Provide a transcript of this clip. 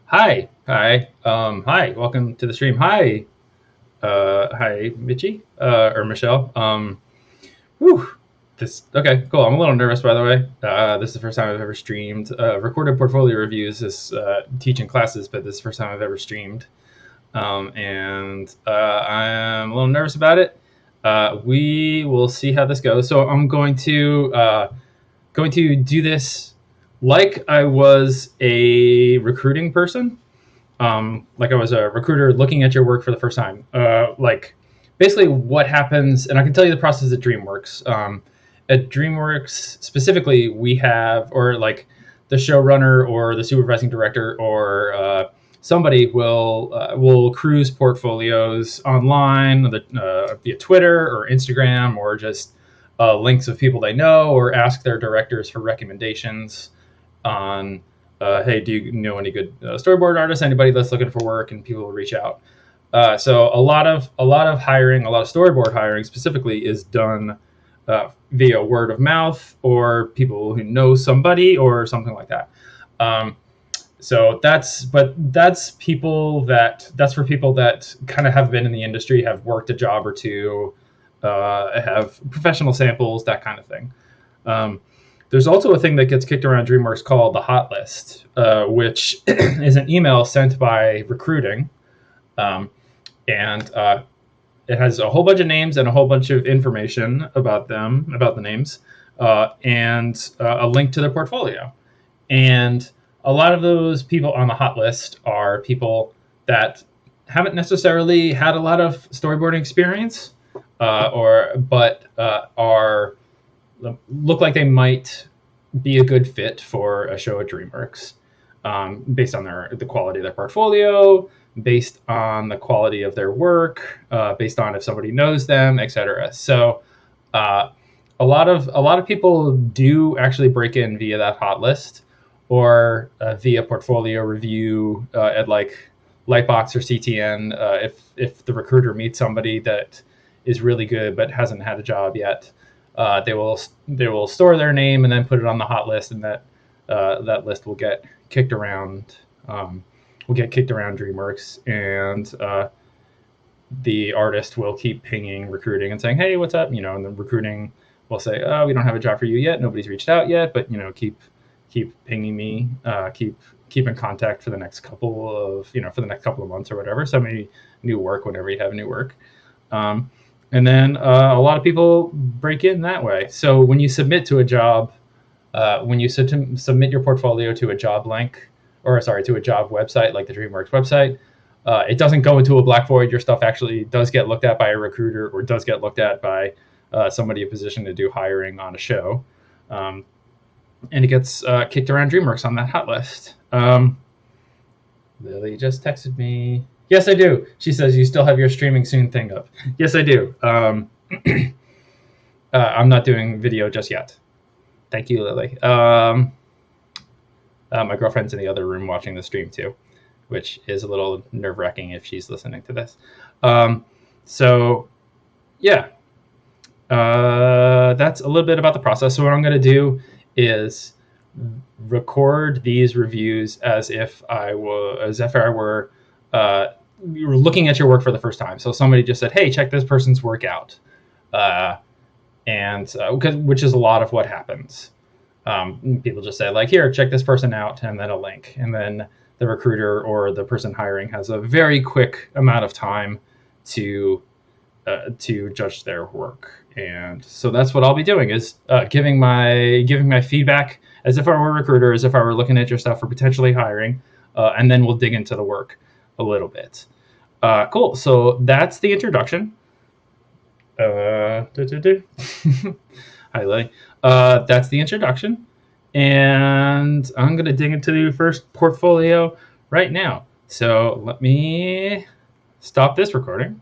Hi. Welcome to the stream. Hi, Mitchie or Michelle. Whew. Okay, cool. I'm a little nervous, by the way. This is the first time I've ever streamed. Recorded portfolio reviews is teaching classes, but this is the first time I've ever streamed, and I'm a little nervous about it. We will see how this goes. So I'm going to do this like I was a recruiting person, like I was a recruiter looking at your work for the first time. Like basically what happens, and I can tell you the process at DreamWorks. At DreamWorks specifically, we have, or like the showrunner or the supervising director or somebody will cruise portfolios online, via Twitter or Instagram, or just links of people they know, or ask their directors for recommendations on hey, do you know any good storyboard artists? Anybody that's looking for work, and people will reach out. So a lot of hiring, a lot of storyboard hiring specifically, is done via word of mouth or people who know somebody or something like that. Um, so that's for people that kind of have been in the industry, have worked a job or two, have professional samples, that kind of thing. Um, there's also a thing that gets kicked around DreamWorks called the hot list, which is an email sent by recruiting, um, and it has a whole bunch of names and a whole bunch of information about them, about the names, and a link to their portfolio. And a lot of those people on the hot list are people that haven't necessarily had a lot of storyboarding experience, but are look like they might be a good fit for a show at DreamWorks, based on the quality of their portfolio, based on the quality of their work, based on if somebody knows them, etc. So uh, a lot of people do actually break in via that hot list, or via portfolio review at like Lightbox or CTN. If the recruiter meets somebody that is really good but hasn't had a job yet, they will store their name and then put it on the hot list, and that list will get kicked around. Will get kicked around DreamWorks, and the artist will keep pinging recruiting and saying, "Hey, what's up?" And the recruiting will say, "Oh, we don't have a job for you yet. Nobody's reached out yet, but keep pinging me. Keep in contact for the next couple of months or whatever. Send me new work whenever you have new work." And then a lot of people break in that way. So when you submit to a job, when you submit your portfolio to a job link, or sorry, to a job website like the DreamWorks website, it doesn't go into a black void. Your stuff actually does get looked at by a recruiter, or does get looked at by somebody in a position to do hiring on a show, um, and it gets kicked around DreamWorks on that hot list. Lily just texted me. Yes, I do. She says you still have your streaming soon thing up. Yes, I do. I'm not doing video just yet. Thank you, Lily. My girlfriend's in the other room watching the stream too, which is a little nerve wracking if she's listening to this. So, yeah, that's a little bit about the process. So, what I'm going to do is record these reviews as if I were looking at your work for the first time. So, somebody just said, "Hey, check this person's work out," uh, and which is a lot of what happens. People just say, like, "Here, check this person out," and then a link, and then the recruiter or the person hiring has a very quick amount of time to judge their work. And so that's what I'll be doing, is giving my feedback as if I were a recruiter, as if I were looking at your stuff for potentially hiring, and then we'll dig into the work a little bit. Cool. So that's the introduction. Hi, Lily. That's the introduction, and I'm going to dig into the first portfolio right now. So let me stop this recording.